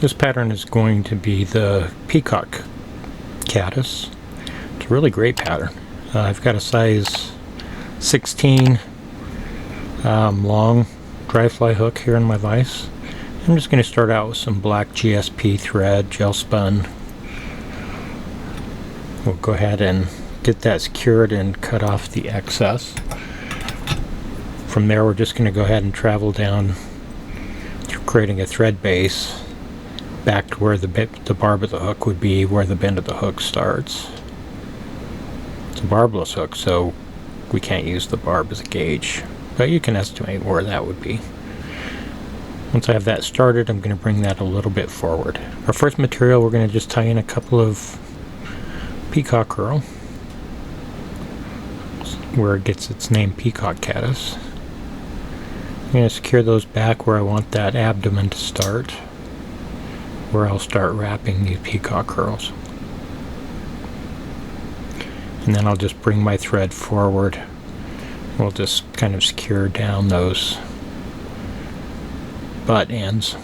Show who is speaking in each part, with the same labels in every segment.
Speaker 1: This pattern is going to be the Peacock Caddis. It's a really great pattern. I've got a size 16 long TroutFly hook here in my vise. I'm just going to start out with some black GSP thread, gel spun. We'll go ahead and get that secured and cut off the excess. From there, we're just going to go ahead and travel down, creating a thread base back to where the barb of the hook would be, where the bend of the hook starts. It's a barbless hook, so we can't use the barb as a gauge, but you can estimate where that would be. Once I have that started, I'm going to bring that a little bit forward. Our first material, we're going to just tie in a couple of peacock herl, where it gets its name, Peacock Caddis. I'm going to secure those back where I want that abdomen to start, where I'll start wrapping these peacock herls. And then I'll just bring my thread forward. We'll just kind of secure down those butt ends.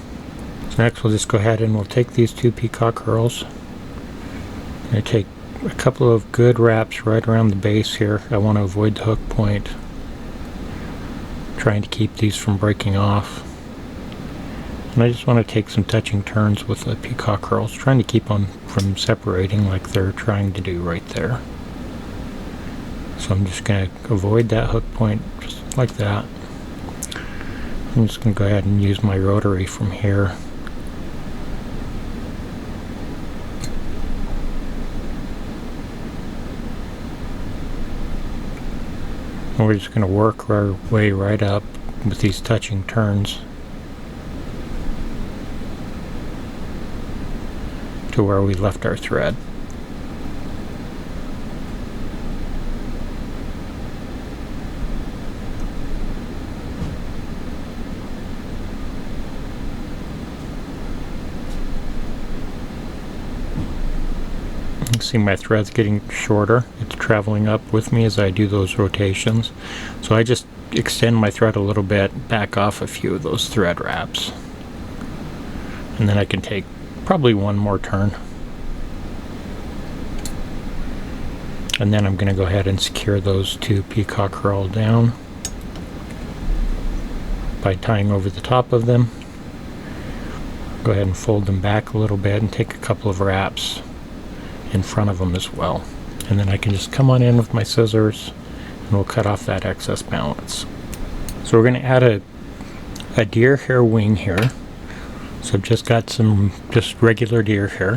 Speaker 1: So next we'll just go ahead and we'll take these two peacock herls. I'm going to take a couple of good wraps right around the base here. I want to avoid the hook point, trying to keep these from breaking off. And I just want to take some touching turns with the peacock herls, trying to keep them from separating like they're trying to do right there. So I'm just going to avoid that hook point just like that. I'm just going to go ahead and use my rotary from here. And we're just going to work our way right up with these touching turns to where we left our thread. You can see my thread's getting shorter. It's traveling up with me as I do those rotations. So I just extend my thread a little bit, back off a few of those thread wraps. And then I can take probably one more turn. And then I'm going to go ahead and secure those two peacock herl down by tying over the top of them. Go ahead and fold them back a little bit and take a couple of wraps in front of them as well. And then I can just come on in with my scissors and we'll cut off that excess balance. So we're going to add a deer hair wing here. So I've just got some just regular deer hair.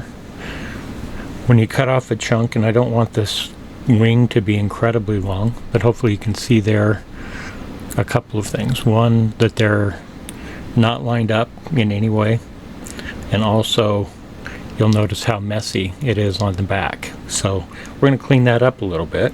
Speaker 1: When you cut off a chunk, and I don't want this wing to be incredibly long, but hopefully you can see there a couple of things. One, that they're not lined up in any way, and also you'll notice how messy it is on the back. So we're going to clean that up a little bit.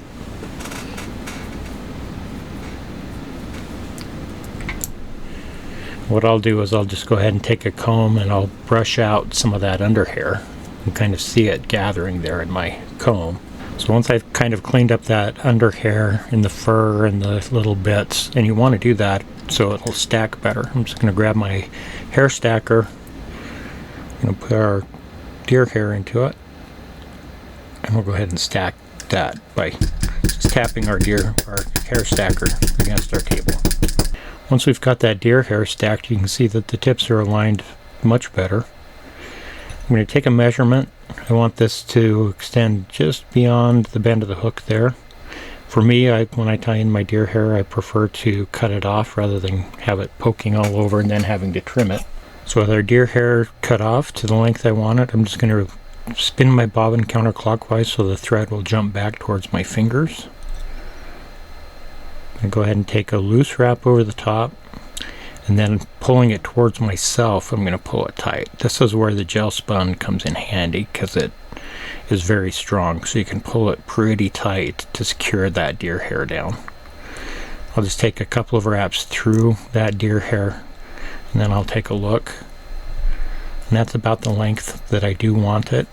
Speaker 1: What I'll do is I'll just go ahead and take a comb and I'll brush out some of that under hair. You can kind of see it gathering there in my comb. So once I've kind of cleaned up that under hair and the fur and the little bits, and you want to do that so it'll stack better, I'm just going to grab my hair stacker. I'm going to put our deer hair into it, and we'll go ahead and stack that by just tapping our hair stacker against our table. Once we've got that deer hair stacked, you can see that the tips are aligned much better. I'm going to take a measurement. I want this to extend just beyond the bend of the hook there. For me, when I tie in my deer hair, I prefer to cut it off rather than have it poking all over and then having to trim it. So with our deer hair cut off to the length I want it, I'm just going to spin my bobbin counterclockwise so the thread will jump back towards my fingers. I'm going to go ahead and take a loose wrap over the top, and then pulling it towards myself, I'm going to pull it tight. This is where the gel spun comes in handy because it is very strong, so you can pull it pretty tight to secure that deer hair down. I'll just take a couple of wraps through that deer hair, and then I'll take a look, and that's about the length that I do want it.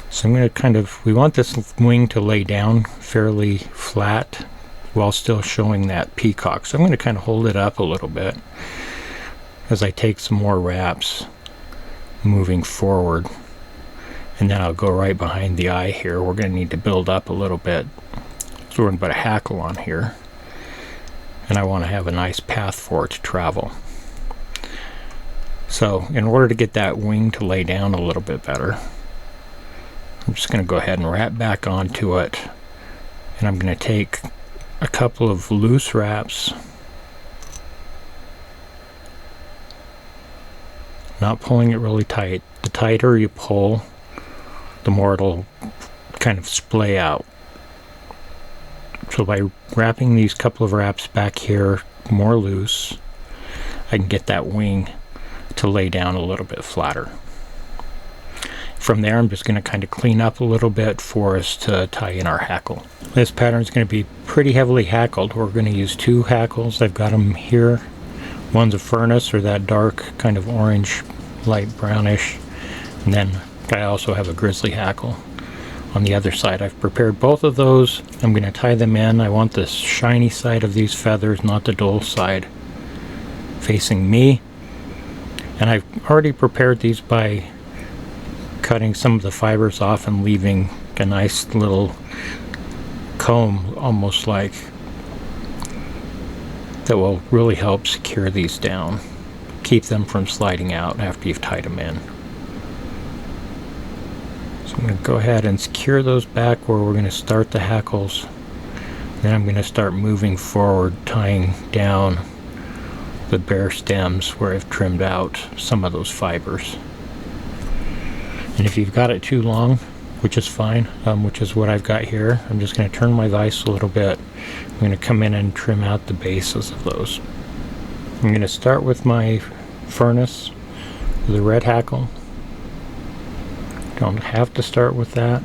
Speaker 1: So I'm going to we want this wing to lay down fairly flat while still showing that peacock. So I'm going to kind of hold it up a little bit as I take some more wraps. moving forward, and then I'll go right behind the eye here. We're going to need to build up a little bit, so we're going to put a hackle on here, and I want to have a nice path for it to travel. So in order to get that wing to lay down a little bit better, I'm just going to go ahead and wrap back onto it, and I'm going to take a couple of loose wraps, not pulling it really tight. The tighter you pull, the more it'll kind of splay out. So by wrapping these couple of wraps back here more loose, I can get that wing to lay down a little bit flatter. From there, I'm just going to kind of clean up a little bit for us to tie in our hackle. This pattern is going to be pretty heavily hackled. We're going to use 2 hackles. I've got them here. One's a furnace, or that dark kind of orange, light brownish. And then I also have a grizzly hackle on the other side. I've prepared both of those. I'm going to tie them in. I want the shiny side of these feathers, not the dull side, facing me. And I've already prepared these by cutting some of the fibers off and leaving a nice little comb, almost like, that will really help secure these down, keep them from sliding out after you've tied them in. So I'm going to go ahead and secure those back where we're going to start the hackles. Then I'm going to start moving forward, tying down the bare stems where I've trimmed out some of those fibers. And if you've got it too long, which is fine, which is what I've got here, I'm just going to turn my vise a little bit. I'm going to come in and trim out the bases of those. I'm going to start with my furnace, the red hackle. Don't have to start with that.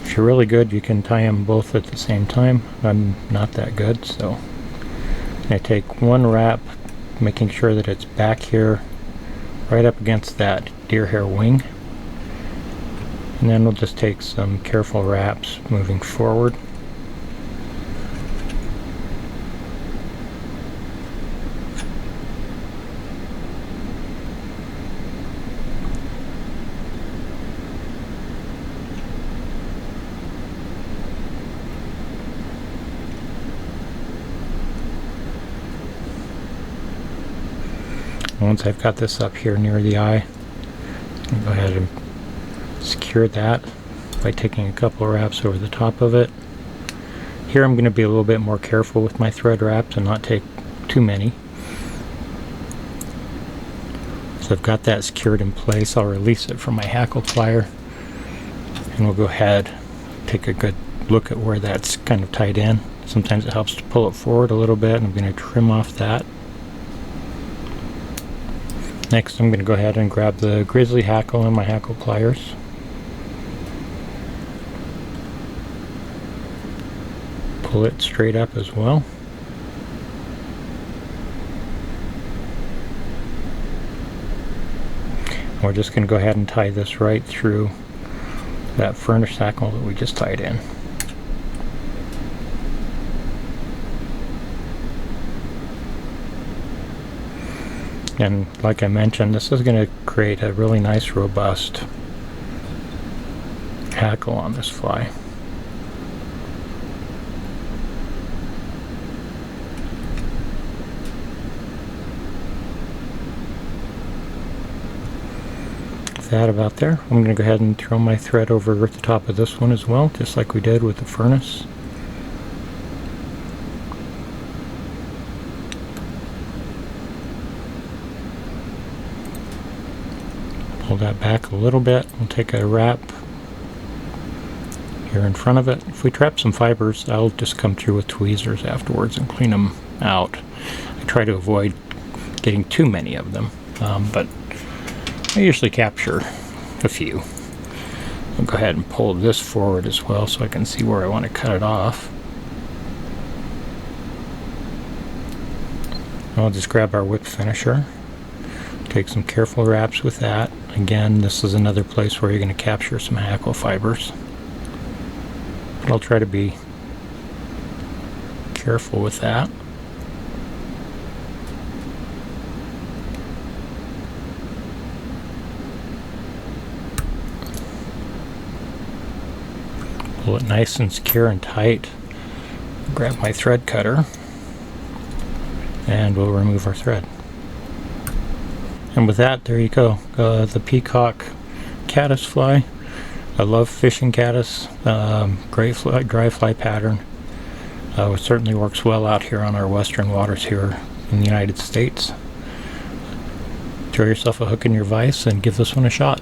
Speaker 1: If you're really good, you can tie them both at the same time. I'm not that good, so I take one wrap, making sure that it's back here, right up against that deer hair wing, and then we'll just take some careful wraps moving forward. Once I've got this up here near the eye, I'll go ahead and secure that by taking a couple of wraps over the top of it. Here I'm going to be a little bit more careful with my thread wraps and not take too many. So I've got that secured in place. I'll release it from my hackle plier, and we'll go ahead, take a good look at where that's kind of tied in. Sometimes it helps to pull it forward a little bit, and I'm going to trim off that. Next, I'm going to go ahead and grab the grizzly hackle in my hackle pliers. Pull it straight up as well. We're just going to go ahead and tie this right through that furnace hackle that we just tied in. And like I mentioned, this is going to create a really nice, robust hackle on this fly. With that about there, I'm going to go ahead and throw my thread over the top of this one as well, just like we did with the furnace. Pull that back a little bit. We'll take a wrap here in front of it. If we trap some fibers, I'll just come through with tweezers afterwards and clean them out. I try to avoid getting too many of them, but I usually capture a few. I'll go ahead and pull this forward as well so I can see where I want to cut it off. I'll just grab our whip finisher. Take some careful wraps with that. Again, this is another place where you're going to capture some hackle fibers. But I'll try to be careful with that. Pull it nice and secure and tight. Grab my thread cutter and we'll remove our thread. And with that, there you go, the Peacock Caddis fly. I love fishing caddis. Great dry fly pattern. It certainly works well out here on our western waters here in the United States. Throw yourself a hook in your vise and give this one a shot.